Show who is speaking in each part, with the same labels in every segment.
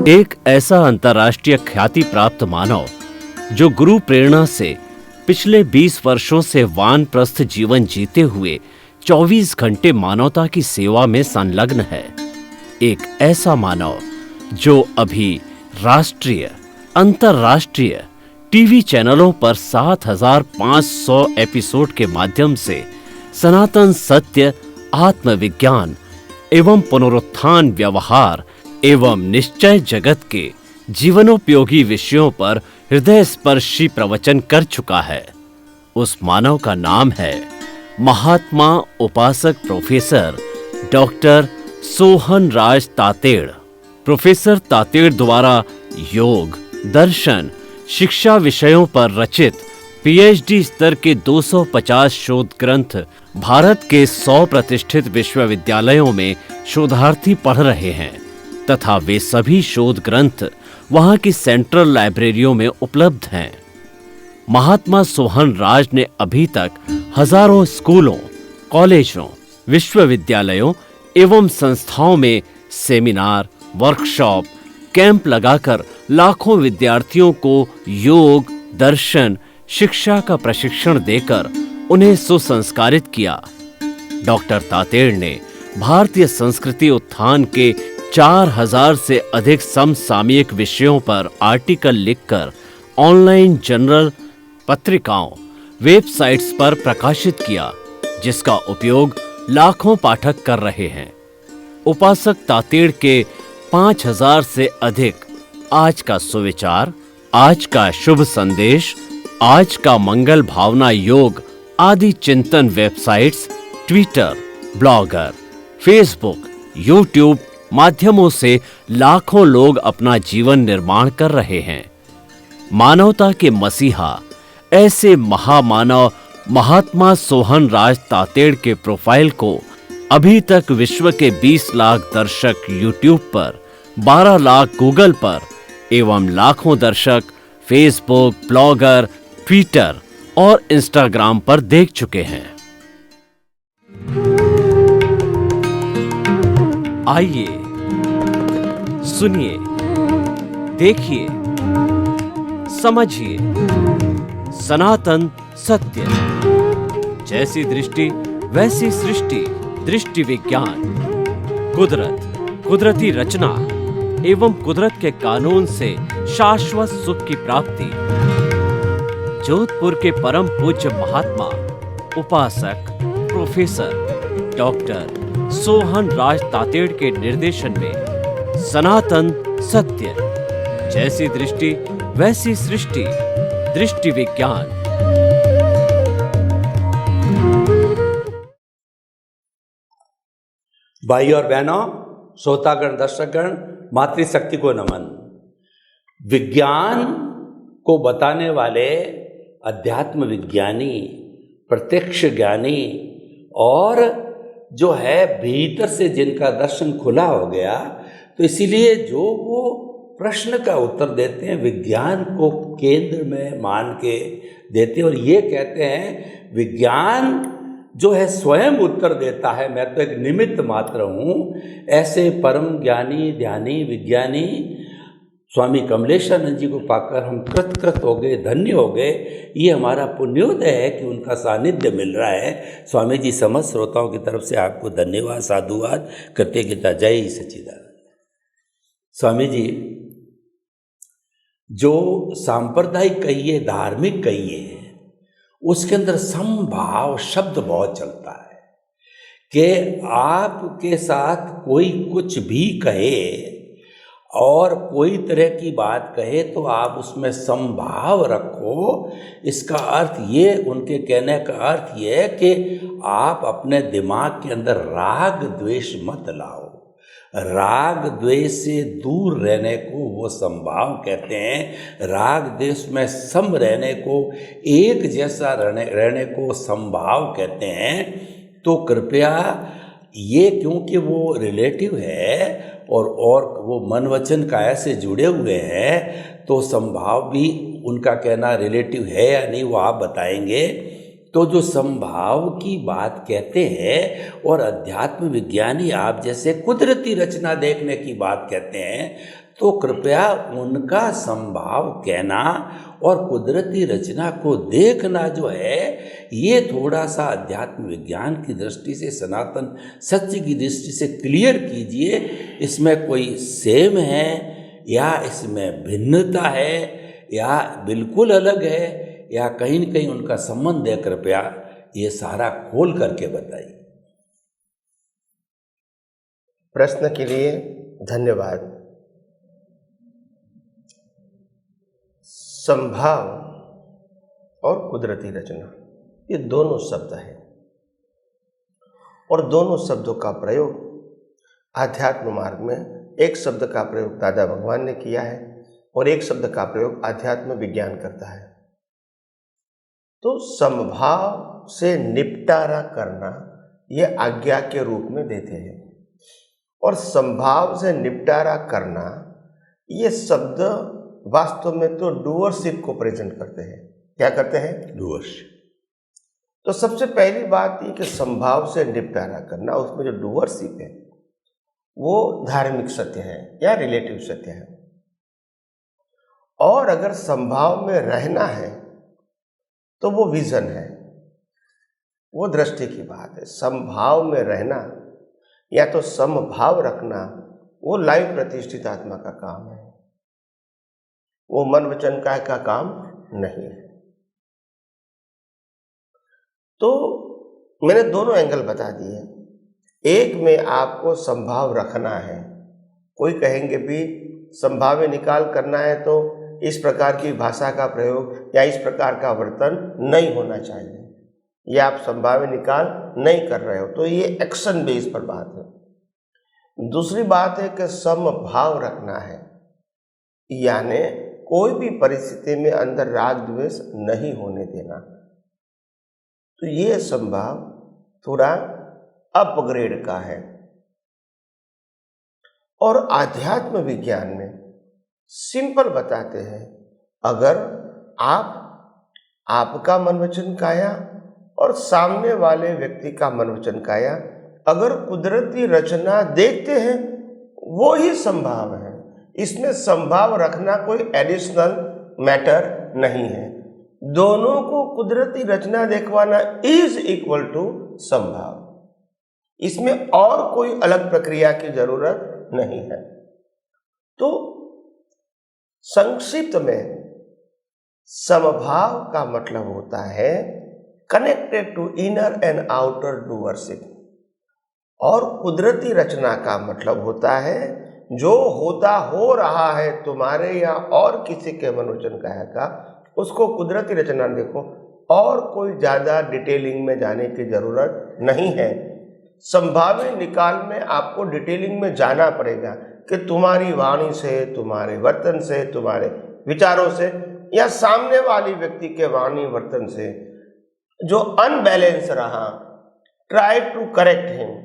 Speaker 1: एक ऐसा अंतर्राष्ट्रीय ख्याति प्राप्त मानव जो गुरु प्रेरणा से पिछले 20 वर्षों से वानप्रस्थ जीवन जीते हुए 24 घंटे मानवता की सेवा में संलग्न है। एक ऐसा मानव जो अभी राष्ट्रीय, अंतर्राष्ट्रीय टीवी चैनलों पर 7,500 एपिसोड के माध्यम से सनातन सत्य, आत्मविज्ञान एवं पुनरुत्थान, व्यवहार एवं निश्चय जगत के जीवनोपयोगी विषयों पर हृदय स्पर्शी प्रवचन कर चुका है। उस मानव का नाम है महात्मा उपासक प्रोफेसर डॉक्टर सोहन राज तातेड़। प्रोफेसर तातेड़ द्वारा योग, दर्शन, शिक्षा विषयों पर रचित पीएचडी स्तर के 250 शोध ग्रंथ भारत के 100 प्रतिष्ठित विश्वविद्यालयों में शोधार्थी पढ़ रहे हैं तथा वे सभी शोध ग्रंथ वहां की सेंट्रल लाइब्रेरियों में उपलब्ध हैं। महात्मा सोहन राज ने अभी तक हजारों स्कूलों, कॉलेजों, विश्वविद्यालयों एवं संस्थाओं में सेमिनार, वर्कशॉप, कैंप लगाकर लाखों विद्यार्थियों को योग, दर्शन, शिक्षा का प्रशिक्षण देकर उन्हें सुसंस्कारित किया। डॉक्टर तातेड़ ने भारतीय संस्कृति उत्थान के 4000 से अधिक समसामयिक विषयों पर आर्टिकल लिखकर ऑनलाइन जर्नल, पत्रिकाओं, वेबसाइट्स पर प्रकाशित किया, जिसका उपयोग लाखों पाठक कर रहे हैं। उपासक तातेड़ के 5000 से अधिक आज का सुविचार, आज का शुभ संदेश, आज का मंगल भावना योग आदि चिंतन websites, Twitter, blogger, Facebook, YouTube माध्यमों से लाखों लोग अपना जीवन निर्माण कर रहे हैं। मानवता के मसीहा ऐसे महामानव महात्मा सोहन राज तातेड़ के प्रोफाइल को अभी तक विश्व के 20 लाख दर्शक यूट्यूब पर, 12 लाख गूगल पर एवं लाखों दर्शक फेसबुक, ब्लॉगर, ट्विटर और इंस्टाग्राम पर देख चुके हैं। आइए, सुनिए, देखिए, समझिए सनातन सत्य। जैसी दृष्टि वैसी सृष्टि, दृष्टि विज्ञान, कुदरत, कुदरती रचना एवं कुदरत के कानून से शाश्वत सुख की प्राप्ति। जोधपुर के परम पूज्य महात्मा उपासक प्रोफेसर डॉक्टर सोहन राज तातेड़ के निर्देशन में सनातन सत्य। जैसी दृष्टि वैसी सृष्टि, दृष्टि विज्ञान।
Speaker 2: भाई और बहनों, श्रोतागण, दर्शकगण, मातृशक्ति को नमन। विज्ञान को बताने वाले अध्यात्म विज्ञानी, प्रत्यक्ष ज्ञानी और जो है भीतर से जिनका दर्शन खुला हो गया, तो इसीलिए जो वो प्रश्न का उत्तर देते हैं विज्ञान को केंद्र में मान के देते हैं और ये कहते हैं विज्ञान जो है स्वयं उत्तर देता है, मैं तो एक निमित्त मात्र हूँ। ऐसे परम ज्ञानी, ध्यानी, विज्ञानी स्वामी कमलेशानंद जी को पाकर हम कृत हो गए, धन्य हो गए। ये हमारा पुण्योदय है कि उनका सानिध्य मिल रहा है। स्वामी जी समस्त श्रोताओं की तरफ से आपको धन्यवाद, साधुवाद, कृतज्ञता। जय सच्चिदानंद। स्वामी जी, जो सांप्रदायिक कहिए, धार्मिक कहिए, उसके अंदर समभाव शब्द बहुत चलता है कि आपके साथ कोई कुछ भी कहे और कोई तरह की बात कहे तो आप उसमें समभाव रखो। इसका अर्थ ये, उनके कहने का अर्थ ये है कि आप अपने दिमाग के अंदर राग द्वेष मत लाओ। राग द्वेष से दूर रहने को वो समभाव कहते हैं। राग द्वेष में सम रहने को, एक जैसा रहने को समभाव कहते हैं। तो कृपया ये, क्योंकि वो रिलेटिव है और वो मन वचन काया से जुड़े हुए हैं, तो समभाव भी उनका कहना रिलेटिव है या नहीं वो आप बताएंगे। तो जो समभाव की बात कहते हैं और अध्यात्म विज्ञानी आप जैसे कुदरती रचना देखने की बात कहते हैं, तो कृपया उनका संभाव कहना और कुदरती रचना को देखना जो है, ये थोड़ा सा अध्यात्म विज्ञान की दृष्टि से, सनातन सत्य की दृष्टि से क्लियर कीजिए। इसमें कोई सेम है या इसमें भिन्नता है या बिल्कुल अलग है या कहीं न कहीं उनका संबंध है, कृपया ये सारा खोल करके बताइए।
Speaker 3: प्रश्न के लिए धन्यवाद। संभाव और कुदरती रचना, ये दोनों शब्द हैं और दोनों शब्दों का प्रयोग आध्यात्म मार्ग में, एक शब्द का प्रयोग दादा भगवान ने किया है और एक शब्द का प्रयोग आध्यात्म विज्ञान करता है। तो संभाव से निपटारा करना ये आज्ञा के रूप में देते हैं और संभाव से निपटारा करना ये शब्द वास्तव में तो डूअरशिप को प्रेजेंट करते हैं। क्या करते हैं?
Speaker 2: डूअरशिप।
Speaker 3: तो सबसे पहली बात ये कि संभाव से निपटारा करना, उसमें जो डूअरशिप है वो धार्मिक सत्य है या रिलेटिव सत्य है। और अगर संभाव में रहना है तो वो विजन है, वो दृष्टि की बात है। संभाव में रहना या तो समभाव रखना, वो लाइव प्रतिष्ठित आत्मा का काम है, वो मन वचन काय का काम नहीं है। तो मैंने दोनों एंगल बता दिए। एक में आपको संभाव रखना है, कोई कहेंगे भी संभाव्य निकाल करना है तो इस प्रकार की भाषा का प्रयोग या इस प्रकार का वर्तन नहीं होना चाहिए, ये आप संभाव्य निकाल नहीं कर रहे हो, तो ये एक्शन बेस पर बात है। दूसरी बात है कि समभाव रखना है, यानी कोई भी परिस्थिति में अंदर राग द्वेष नहीं होने देना। तो ये संभाव थोड़ा अपग्रेड का है। और आध्यात्म विज्ञान में सिंपल बताते हैं, अगर आपका मन वचन काया और सामने वाले व्यक्ति का मन वचन काया अगर कुदरती रचना देखते हैं, वो ही संभाव है। इसमें संभाव रखना कोई एडिशनल मैटर नहीं है। दोनों को कुदरती रचना देखवाना इज इक्वल टू संभाव। इसमें और कोई अलग प्रक्रिया की जरूरत नहीं है। तो संक्षिप्त में समभाव का मतलब होता है connected to inner and outer doership, और कुदरती रचना का मतलब होता है जो होता हो रहा है तुम्हारे या और किसी के मनोवचन का, उसको कुदरती रचना देखो, और कोई ज़्यादा डिटेलिंग में जाने की ज़रूरत नहीं है। संभाव्य निकाल में आपको डिटेलिंग में जाना पड़ेगा कि तुम्हारी वाणी से, तुम्हारे वर्तन से, तुम्हारे विचारों से या सामने वाली व्यक्ति के वाणी वर्तन से जो अनबैलेंस रहा, ट्राई टू करेक्ट हिम।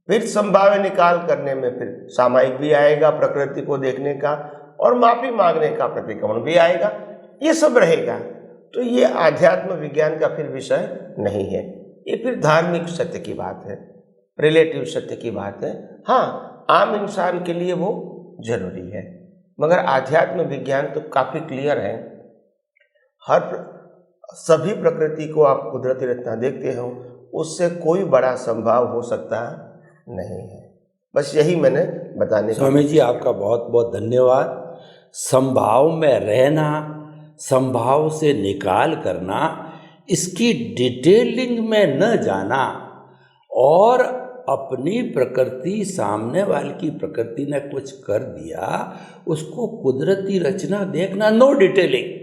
Speaker 3: फिर संभाव्य निकाल करने में फिर सामायिक भी आएगा, प्रकृति को देखने का, और माफी मांगने का प्रतिक्रमण भी आएगा, ये सब रहेगा। तो ये आध्यात्म विज्ञान का फिर विषय नहीं है, ये फिर धार्मिक सत्य की बात है, रिलेटिव सत्य की बात है। हाँ, आम इंसान के लिए वो जरूरी है, मगर आध्यात्म विज्ञान तो काफ़ी क्लियर है। सभी प्रकृति को आप कुदरती रचना देखते हो, उससे कोई बड़ा संभाव हो सकता नहीं है। बस यही मैंने बताने का।
Speaker 2: स्वामी जी, आपका बहुत बहुत धन्यवाद। संभाव में रहना, संभाव से निकाल करना, इसकी डिटेलिंग में न जाना और अपनी प्रकृति, सामने वाले की प्रकृति ने कुछ कर दिया, उसको कुदरती रचना देखना, नो डिटेलिंग।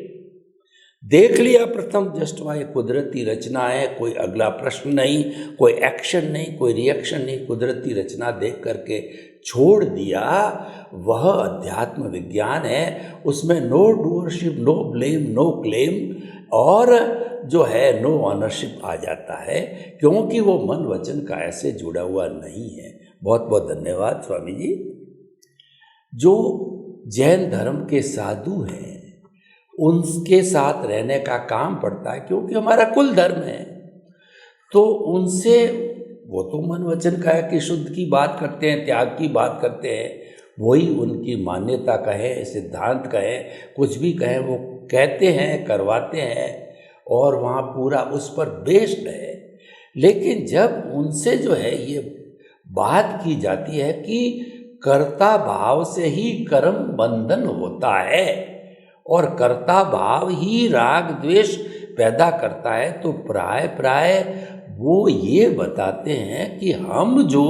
Speaker 2: देख लिया प्रथम दृष्टया ये कुदरती रचना है, कोई अगला प्रश्न नहीं, कोई एक्शन नहीं, कोई रिएक्शन नहीं, कुदरती रचना देख करके छोड़ दिया, वह अध्यात्म विज्ञान है। उसमें no doership, no blame, no claim, और जो है नो ऑनरशिप आ जाता है, क्योंकि वो मन वचन का ऐसे जुड़ा हुआ नहीं है। बहुत बहुत धन्यवाद स्वामी जी। जो जैन धर्म के साधु हैं उनके साथ रहने का काम पड़ता है, क्योंकि हमारा कुल धर्म है, तो उनसे वो तो मन वचन काया की शुद्ध की बात करते हैं, त्याग की बात करते हैं, वही उनकी मान्यता कहें, सिद्धांत कहें, कुछ भी कहें, वो कहते हैं, करवाते हैं और वहाँ पूरा उस पर बेस्ड है। लेकिन जब उनसे जो है ये बात की जाती है कि कर्ता भाव से ही कर्म बंधन होता है और कर्ता भाव ही राग द्वेष पैदा करता है, तो प्राय प्राय वो ये बताते हैं कि हम जो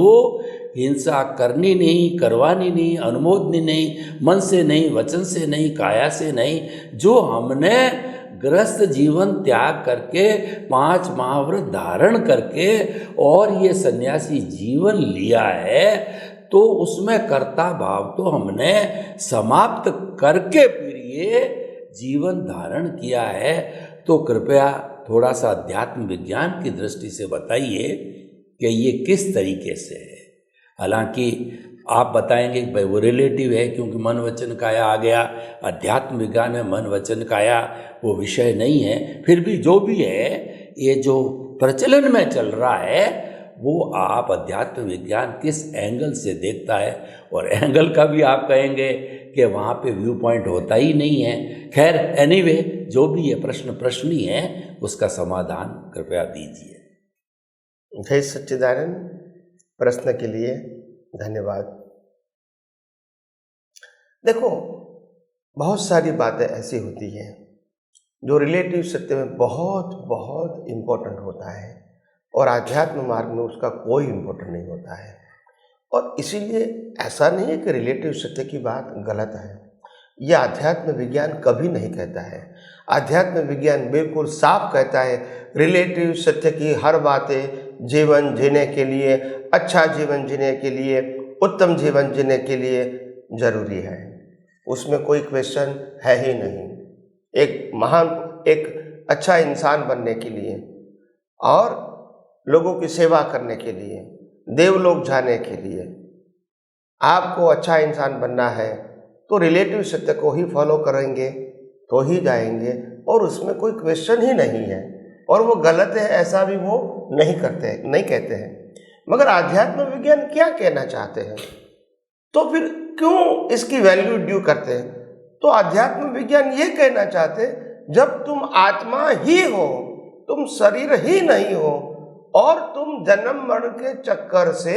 Speaker 2: हिंसा करनी नहीं, करवानी नहीं, अनुमोदनी नहीं, मन से नहीं, वचन से नहीं, काया से नहीं, जो हमने गृहस्थ जीवन त्याग करके 5 महाव्रत धारण करके और ये सन्यासी जीवन लिया है, तो उसमें कर्ता भाव तो हमने समाप्त करके फिर ये जीवन धारण किया है। तो कृपया थोड़ा सा अध्यात्म विज्ञान की दृष्टि से बताइए कि ये किस तरीके से है। हालांकि आप बताएंगे कि भाई वो रिलेटिव है क्योंकि मन वचन काया आ गया, अध्यात्म विज्ञान में मन वचन काया वो विषय नहीं है। फिर भी जो भी है, ये जो प्रचलन में चल रहा है वो आप अध्यात्म विज्ञान किस एंगल से देखता है, और एंगल का भी आप कहेंगे कि वहाँ पे व्यू पॉइंट होता ही नहीं है। खैर एनीवे, जो भी ये प्रश्न ही है उसका समाधान कृपया दीजिए।
Speaker 3: जय सच्चिदानंद, प्रश्न के लिए धन्यवाद। देखो, बहुत सारी बातें ऐसी होती हैं जो रिलेटिव सत्य में बहुत बहुत इम्पोर्टेंट होता है और आध्यात्म मार्ग में उसका कोई इम्पोर्टेंट नहीं होता है। और इसीलिए ऐसा नहीं है कि रिलेटिव सत्य की बात गलत है, यह अध्यात्म विज्ञान कभी नहीं कहता है। अध्यात्म विज्ञान बिल्कुल साफ कहता है रिलेटिव सत्य की हर बातें जीवन जीने के लिए, अच्छा जीवन जीने के लिए, उत्तम जीवन जीने के लिए जरूरी है। उसमें कोई क्वेश्चन है ही नहीं। एक अच्छा इंसान बनने के लिए और लोगों की सेवा करने के लिए, देवलोक जाने के लिए आपको अच्छा इंसान बनना है तो रिलेटिव सत्य को ही फॉलो करेंगे तो ही जाएंगे, और उसमें कोई क्वेश्चन ही नहीं है। और वो गलत है ऐसा भी वो नहीं कहते हैं। मगर आध्यात्म विज्ञान क्या कहना चाहते हैं, तो फिर क्यों इसकी वैल्यू ड्यू करते हैं? तो आध्यात्म विज्ञान ये कहना चाहते हैं जब तुम आत्मा ही हो, तुम शरीर ही नहीं हो और तुम जन्म मरण के चक्कर से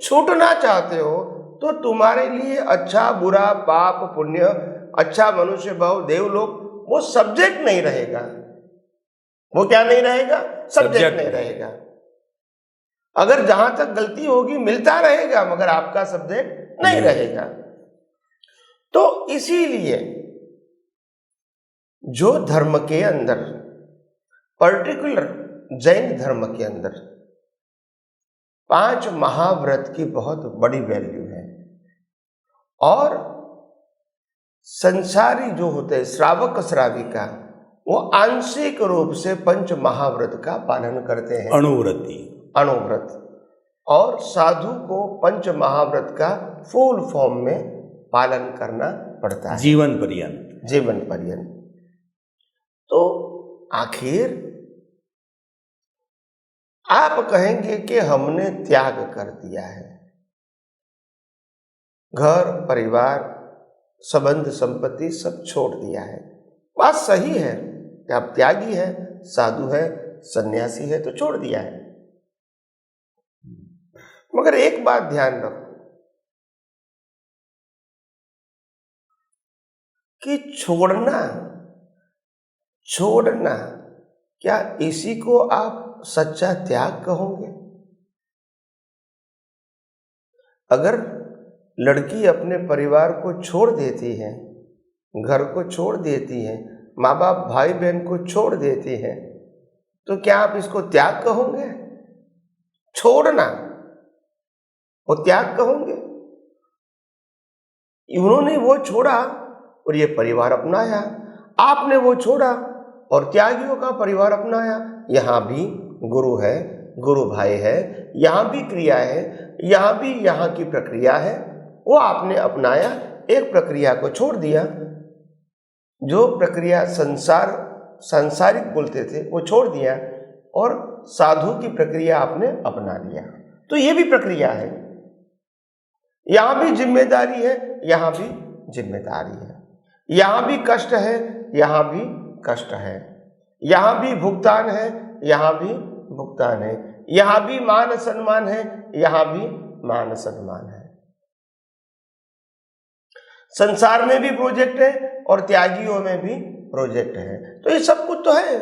Speaker 3: छूटना चाहते हो, तो तुम्हारे लिए अच्छा बुरा, पाप पुण्य, अच्छा मनुष्य भाव, देवलोक वो सब्जेक्ट नहीं रहेगा। वो क्या नहीं रहेगा? सब्जेक्ट नहीं रहेगा। अगर जहां तक गलती होगी मिलता रहेगा मगर आपका सब्जेक्ट नहीं रहेगा। तो इसीलिए जो धर्म के अंदर, पर्टिकुलर जैन धर्म के अंदर 5 महाव्रत की बहुत बड़ी वैल्यू है। और संसारी जो होते हैं श्रावक श्राविका, वो आंशिक रूप से 5 महाव्रत का पालन करते हैं, अणुव्रत। और साधु को 5 महाव्रत का फुल फॉर्म में पालन करना पड़ता है जीवन पर्यंत। तो आखिर आप कहेंगे कि हमने त्याग कर दिया है, घर परिवार संबंध संपत्ति सब छोड़ दिया है। बात सही है कि आप त्यागी है, साधु है, सन्यासी है, तो छोड़ दिया है। मगर एक बात ध्यान रखो कि छोड़ना क्या इसी को आप सच्चा त्याग कहोगे? अगर लड़की अपने परिवार को छोड़ देती है, घर को छोड़ देती है, माँ बाप भाई बहन को छोड़ देती है, तो क्या आप इसको त्याग कहोगे? छोड़ना वो त्याग कहोगे? उन्होंने वो छोड़ा और ये परिवार अपनाया, आपने वो छोड़ा और त्यागियों का परिवार अपनाया। यहाँ भी गुरु है, गुरु भाई है, यहाँ भी क्रिया है, यहाँ भी यहाँ की प्रक्रिया है। वो आपने अपनाया, एक प्रक्रिया को छोड़ दिया। जो प्रक्रिया सांसारिक बोलते थे वो छोड़ दिया और साधु की प्रक्रिया आपने अपना लिया। तो ये भी प्रक्रिया है। यहां भी जिम्मेदारी है, यहां भी जिम्मेदारी है, यहां भी कष्ट है, यहां भी कष्ट है, यहां भी भुगतान है, यहां भी भुगतान है, यहां भी मान सम्मान है, यहां भी मान सम्मान है। संसार में भी प्रोजेक्ट है और त्यागियों में भी प्रोजेक्ट है। तो ये सब कुछ तो है।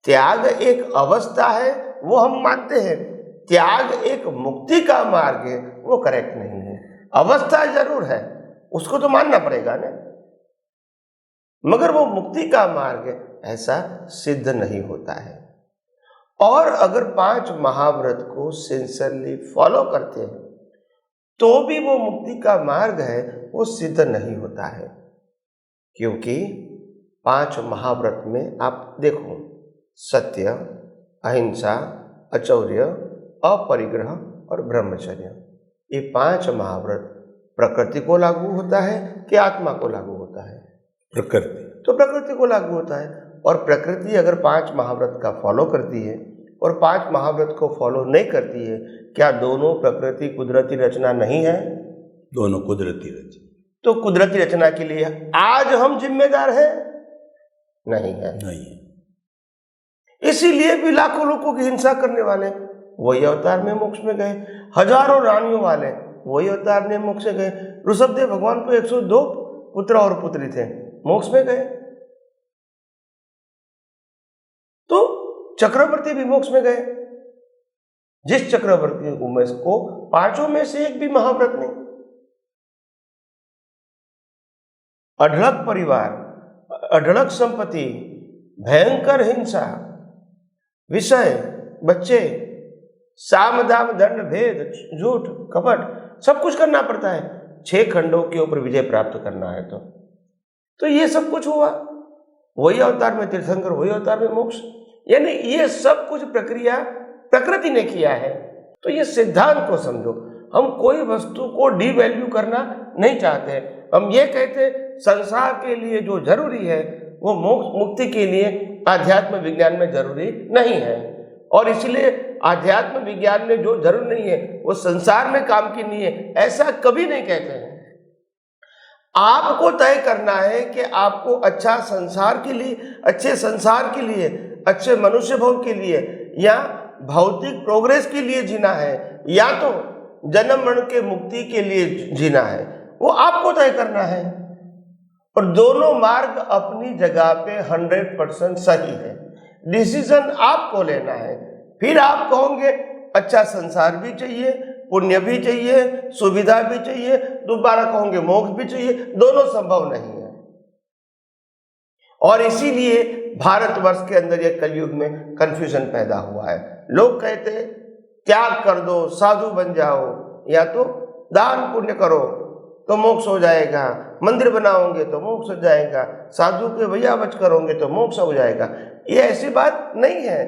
Speaker 3: त्याग एक अवस्था है, वो हम मानते हैं। त्याग एक मुक्ति का मार्ग है, वो करेक्ट नहीं है। अवस्था जरूर है, उसको तो मानना पड़ेगा ना, मगर वो मुक्ति का मार्ग है ऐसा सिद्ध नहीं होता है। और अगर 5 महाव्रत को सिंसियरली फॉलो करते हैं तो भी वो मुक्ति का मार्ग है, वो सिद्ध नहीं होता है। क्योंकि 5 महाव्रत में आप देखो, सत्य, अहिंसा, अचौर्य, अपरिग्रह और ब्रह्मचर्य, ये 5 महाव्रत प्रकृति को लागू होता है कि आत्मा को लागू होता है?
Speaker 2: प्रकृति।
Speaker 3: तो प्रकृति को लागू होता है। और प्रकृति अगर 5 महाव्रत का फॉलो करती है और 5 महाव्रत को फॉलो नहीं करती है, क्या दोनों प्रकृति कुदरती रचना नहीं है?
Speaker 2: दोनों कुदरती रचना।
Speaker 3: तो कुदरती रचना के लिए आज हम जिम्मेदार हैं? नहीं है।
Speaker 2: नहीं है।
Speaker 3: इसीलिए भी लाखों लोगों की हिंसा करने वाले वही अवतार में मोक्ष में गए, हजारों रानियों वाले वही अवतार में मोक्ष में गए। ऋषभदेव भगवान को 102 पुत्र और पुत्री थे, मोक्ष में गए। तो चक्रवर्ती भी मोक्ष में गए। जिस चक्रवर्ती को 5 में से एक भी महाव्रत नहीं। अढळक परिवार, अढळक संपत्ति, भयंकर हिंसा, विषय, बच्चे, साम दाम दंड भेद, झूठ, कपट, सब कुछ करना पड़ता है 6 खंडों के ऊपर विजय प्राप्त करना है। तो ये सब कुछ हुआ, वही अवतार में तीर्थंकर, वही अवतार में मोक्ष। यानी ये सब कुछ प्रक्रिया प्रकृति ने किया है। तो ये सिद्धांत को समझो। हम कोई वस्तु को डिवैल्यू करना नहीं चाहते। हम ये कहते संसार के लिए जो जरूरी है वो मोक्ष मुक्ति के लिए आध्यात्म विज्ञान में जरूरी नहीं है, और इसलिए आध्यात्म विज्ञान में जो जरूरी नहीं है वो संसार में काम की नहीं है, ऐसा कभी नहीं कहते हैं। आपको तय करना है कि आपको अच्छा संसार के लिए, अच्छे संसार के लिए, अच्छे मनुष्य भोग के लिए या भौतिक प्रोग्रेस के लिए जीना है, या तो जन्म मरण के मुक्ति के लिए जीना है, वो आपको तय करना है। और दोनों मार्ग अपनी जगह पे 100% सही है। डिसीजन आपको लेना है। फिर आप कहोगे अच्छा संसार भी चाहिए, पुण्य भी चाहिए, सुविधा भी चाहिए, दोबारा कहोगे मोक्ष भी चाहिए। दोनों संभव नहीं है। और इसीलिए भारतवर्ष के अंदर ये कलयुग में कंफ्यूजन पैदा हुआ है। लोग कहते हैं त्याग कर दो, साधु बन जाओ, या तो दान पुण्य करो तो मोक्ष हो जाएगा, मंदिर बनाओगे तो मोक्ष हो जाएगा, साधु के वैयावच करोगे तो मोक्ष हो जाएगा। ये ऐसी बात नहीं है,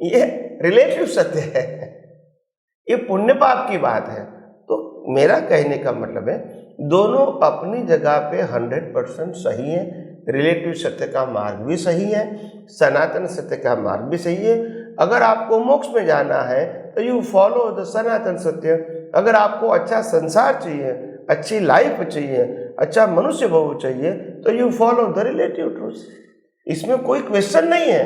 Speaker 3: ये रिलेटिव सत्य है, ये पुण्य पाप की बात है। तो मेरा कहने का मतलब है दोनों अपनी जगह पे 100% सही है। रिलेटिव सत्य का मार्ग भी सही है, सनातन सत्य का मार्ग भी सही है। अगर आपको मोक्ष में जाना है तो यू फॉलो द सनातन सत्य। अगर आपको अच्छा संसार चाहिए, अच्छी लाइफ चाहिए, अच्छा मनुष्य भोग चाहिए, तो you follow the relative truth. इसमें कोई क्वेश्चन नहीं है।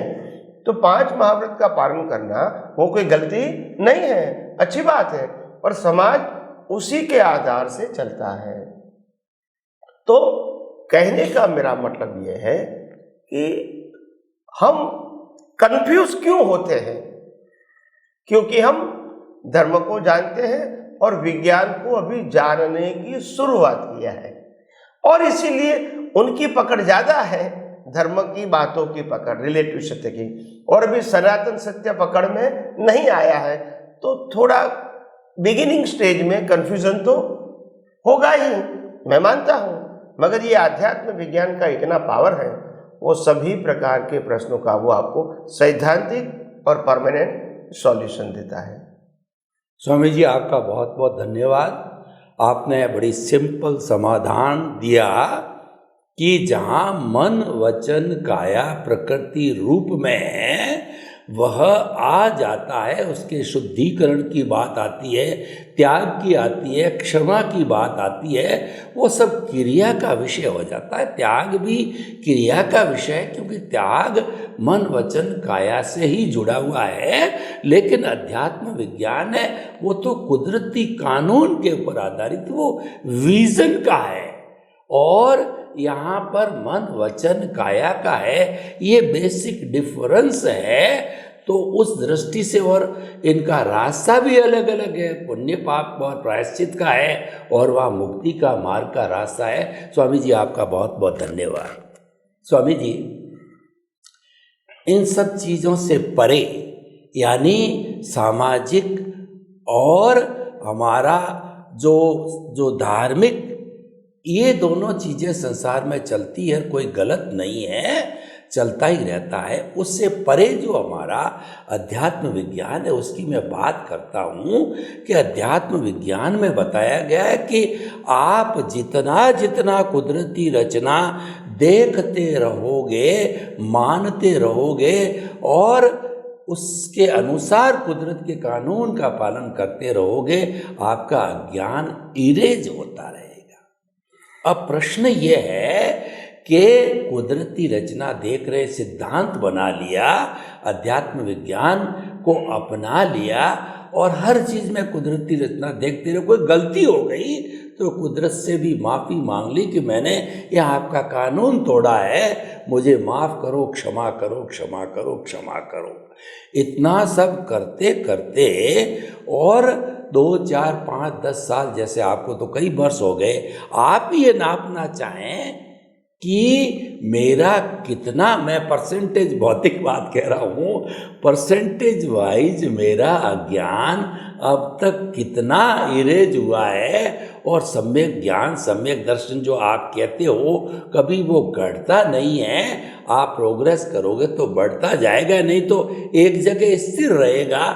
Speaker 3: तो 5 महाव्रत का पालन करना वो कोई गलती नहीं है, अच्छी बात है, और समाज उसी के आधार से चलता है। तो कहने का मेरा मतलब ये है कि हम कंफ्यूज क्यों होते हैं? क्योंकि हम धर्म को जानते हैं और विज्ञान को अभी जानने की शुरुआत किया है, और इसीलिए उनकी पकड़ ज्यादा है, धर्म की बातों की पकड़, रिलेटिव सत्य की, और अभी सनातन सत्य पकड़ में नहीं आया है। तो थोड़ा बिगिनिंग स्टेज में कंफ्यूजन तो होगा ही, मैं मानता हूं, मगर ये आध्यात्म विज्ञान का इतना पावर है, वो सभी प्रकार के प्रश्नों का वो आपको सैद्धांतिक और परमानेंट सॉल्यूशन देता है।
Speaker 2: स्वामी जी आपका बहुत बहुत धन्यवाद। आपने बड़ी सिंपल समाधान दिया कि जहाँ मन वचन काया प्रकृति रूप में वह आ जाता है, उसके शुद्धिकरण की बात आती है, त्याग की आती है, क्षमा की बात आती है, वो सब क्रिया का विषय हो जाता है। त्याग भी क्रिया का विषय है, क्योंकि त्याग मन वचन काया से ही जुड़ा हुआ है। लेकिन अध्यात्म विज्ञान है वो तो कुदरती कानून के ऊपर आधारित, वो विजन का है, और यहाँ पर मन वचन काया का है। ये बेसिक डिफरेंस है। तो उस दृष्टि से, और इनका रास्ता भी अलग अलग है, पुण्य पाप और प्रायश्चित का है, और वह मुक्ति का मार्ग का रास्ता है। स्वामी जी आपका बहुत बहुत धन्यवाद। स्वामी जी, इन सब चीज़ों से परे, यानी सामाजिक और हमारा जो धार्मिक, ये दोनों चीज़ें संसार में चलती है, कोई गलत नहीं है, चलता ही रहता है। उससे परे जो हमारा अध्यात्म विज्ञान है, उसकी मैं बात करता हूँ कि अध्यात्म विज्ञान में बताया गया है कि आप जितना जितना कुदरती रचना देखते रहोगे, मानते रहोगे, और उसके अनुसार कुदरत के कानून का पालन करते रहोगे, आपका ज्ञान इरेज होता रहेगा। अब प्रश्न ये है कि कुदरती रचना देख रहे, सिद्धांत बना लिया, अध्यात्म विज्ञान को अपना लिया, और हर चीज़ में कुदरती रचना देखते रहे। कोई गलती हो गई तो कुदरत से भी माफ़ी मांग ली कि मैंने यह आपका कानून तोड़ा है, मुझे माफ़ करो, क्षमा करो, क्षमा करो, क्षमा करो। इतना सब करते करते, और 2, 4, 5, 10 साल, जैसे आपको तो कई वर्ष हो गए, आप ये नापना चाहें कि मेरा कितना, मैं परसेंटेज भौतिक बात कह रहा हूँ, परसेंटेज वाइज मेरा अज्ञान अब तक कितना इरेज हुआ है, और सम्यक ज्ञान, सम्यक दर्शन जो आप कहते हो, कभी वो घटता नहीं है। आप प्रोग्रेस करोगे तो बढ़ता जाएगा, नहीं तो एक जगह स्थिर रहेगा।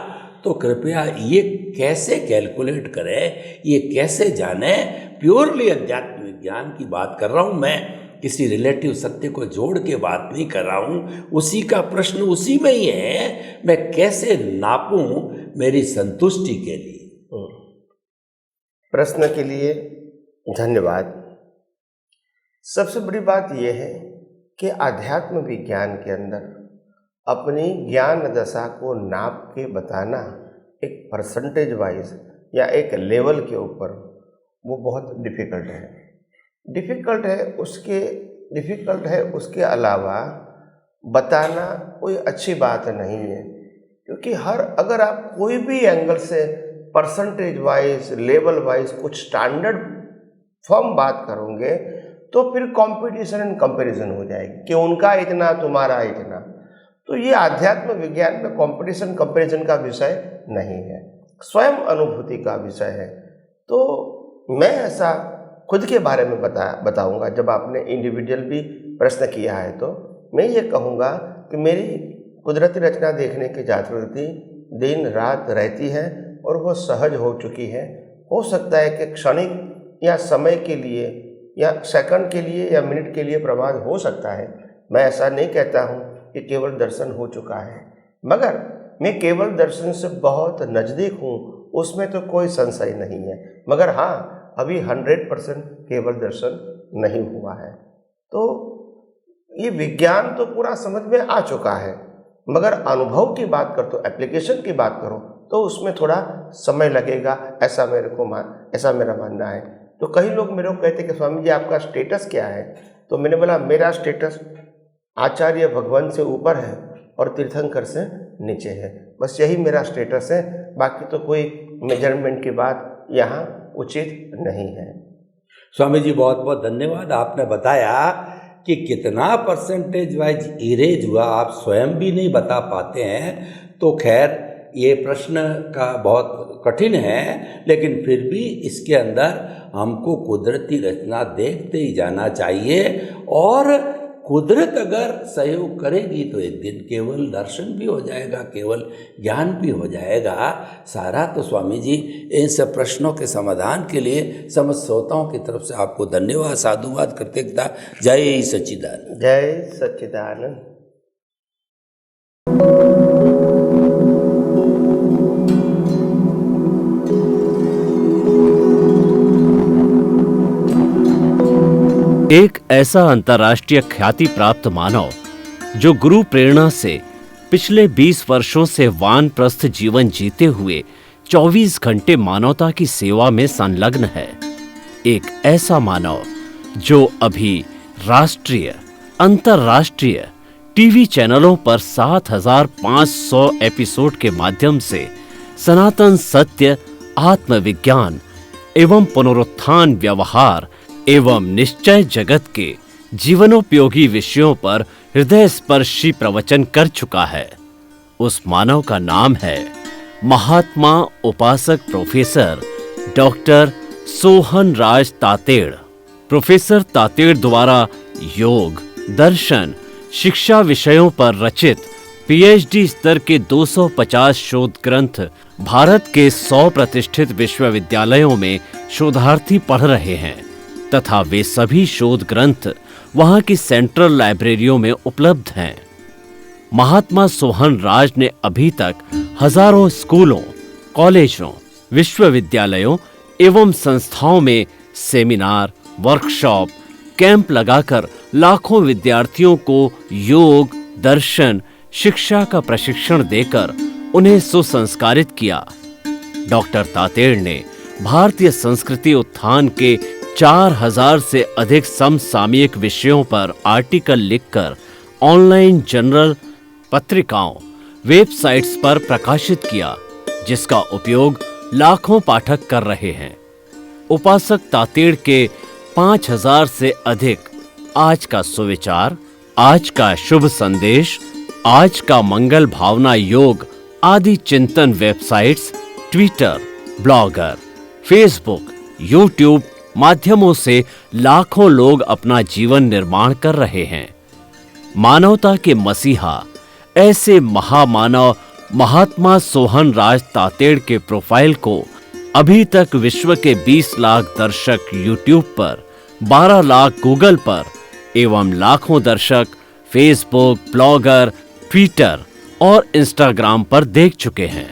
Speaker 2: तो कृपया ये कैसे कैलकुलेट करें, ये कैसे जाने, प्योरली अध्यात्म विज्ञान की बात कर रहा हूँ मैं, किसी रिलेटिव सत्य को जोड़ के बात नहीं कर रहा हूँ। उसी का प्रश्न उसी में ही है, मैं कैसे नापूं मेरी संतुष्टि के लिए।
Speaker 3: प्रश्न के लिए धन्यवाद। सबसे बड़ी बात यह है कि आध्यात्म विज्ञान के अंदर अपनी ज्ञान दशा को नाप के बताना एक परसेंटेज वाइज या एक लेवल के ऊपर, वो बहुत डिफ़िकल्ट है। उसके अलावा बताना कोई अच्छी बात नहीं है, क्योंकि अगर आप कोई भी एंगल से परसेंटेज वाइज, लेवल वाइज कुछ स्टैंडर्ड फॉर्म बात करोगे, तो फिर कंपटीशन एंड कंपैरिजन हो जाएगी कि उनका इतना, तुम्हारा इतना। तो ये आध्यात्म विज्ञान में कंपटीशन कंपैरिजन का विषय नहीं है, स्वयं अनुभूति का विषय है। तो मैं ऐसा खुद के बारे में बताऊंगा। जब आपने इंडिविजुअल भी प्रश्न किया है, तो मैं ये कहूँगा कि मेरी कुदरती रचना देखने की जागृति दिन रात रहती है, और वो सहज हो चुकी है। हो सकता है कि क्षणिक या समय के लिए या सेकंड के लिए या मिनट के लिए प्रमाद हो सकता है। मैं ऐसा नहीं कहता हूँ कि केवल दर्शन हो चुका है, मगर मैं केवल दर्शन से बहुत नज़दीक हूँ, उसमें तो कोई संशय नहीं है। मगर हाँ, अभी 100% केवल दर्शन नहीं हुआ है। तो ये विज्ञान तो पूरा समझ में आ चुका है, मगर अनुभव की बात करो, तो एप्लीकेशन की बात करो, तो उसमें थोड़ा समय लगेगा, ऐसा मेरा मानना है। तो कई लोग मेरे को कहते कि स्वामी जी आपका स्टेटस क्या है? तो मैंने बोला मेरा स्टेटस आचार्य भगवान से ऊपर है और तीर्थंकर से नीचे है, बस यही मेरा स्टेटस है। बाकी तो कोई मेजरमेंट की बात यहाँ उचित नहीं है।
Speaker 2: स्वामी जी बहुत बहुत धन्यवाद। आपने बताया कि कितना परसेंटेज वाइज इरेज हुआ, आप स्वयं भी नहीं बता पाते हैं। तो खैर ये प्रश्न का बहुत कठिन है, लेकिन फिर भी इसके अंदर हमको कुदरती रचना देखते ही जाना चाहिए, और कुदरत अगर सहयोग करेगी तो एक दिन केवल दर्शन भी हो जाएगा, केवल ज्ञान भी हो जाएगा सारा। तो स्वामी जी इन सब प्रश्नों के समाधान के लिए समस्त श्रोताओं की तरफ से आपको धन्यवाद, साधुवाद, कृतज्ञता। जय सच्चिदानंद।
Speaker 3: जय सच्चिदानंद।
Speaker 1: एक ऐसा अंतर्राष्ट्रीय ख्याति प्राप्त मानव जो गुरु प्रेरणा से पिछले 20 वर्षों से वानप्रस्थ जीवन जीते हुए 24 घंटे मानवता की सेवा में संलग्न है। एक ऐसा मानव जो अभी राष्ट्रीय, अंतर्राष्ट्रीय टीवी चैनलों पर 7,500 एपिसोड के माध्यम से सनातन सत्य, आत्मविज्ञान एवं पुनरुत्थान, व्यवहार एवं निश्चय जगत के जीवनोपयोगी विषयों पर हृदय स्पर्शी प्रवचन कर चुका है। उस मानव का नाम है महात्मा उपासक प्रोफेसर डॉक्टर सोहन राज तातेड़। प्रोफेसर तातेड़ द्वारा योग, दर्शन, शिक्षा विषयों पर रचित पीएचडी स्तर के 250 शोध ग्रंथ भारत के 100 प्रतिष्ठित विश्वविद्यालयों में शोधार्थी पढ़ रहे हैं तथा वे सभी शोध ग्रंथ वहां की सेंट्रल लाइब्रेरियों में उपलब्ध हैं। महात्मा सोहन राज ने अभी तक हजारों स्कूलों, कॉलेजों, विश्वविद्यालयों एवं संस्थाओं में सेमिनार, वर्कशॉप, कैंप लगाकर लाखों विद्यार्थियों को योग, दर्शन, शिक्षा का प्रशिक्षण देकर उन्हें सुसंस्कारित किया। डॉक्टर तातेड़ ने भारतीय संस्कृति उत्थान के 4000 से अधिक समसामयिक विषयों पर आर्टिकल लिखकर ऑनलाइन जर्नल, पत्रिकाओं, वेबसाइट्स पर प्रकाशित किया, जिसका उपयोग लाखों पाठक कर रहे हैं। उपासक तातेड़ के 5000 से अधिक आज का सुविचार, आज का शुभ संदेश, आज का मंगल भावना योग आदि चिंतन websites, Twitter, blogger, Facebook, YouTube माध्यमों से लाखों लोग अपना जीवन निर्माण कर रहे हैं। मानवता के मसीहा ऐसे महामानव महात्मा सोहन राज तातेड़ के प्रोफाइल को अभी तक विश्व के 20 लाख दर्शक यूट्यूब पर, 12 लाख गूगल पर एवं लाखों दर्शक फेसबुक, ब्लॉगर, ट्विटर और इंस्टाग्राम पर देख चुके हैं।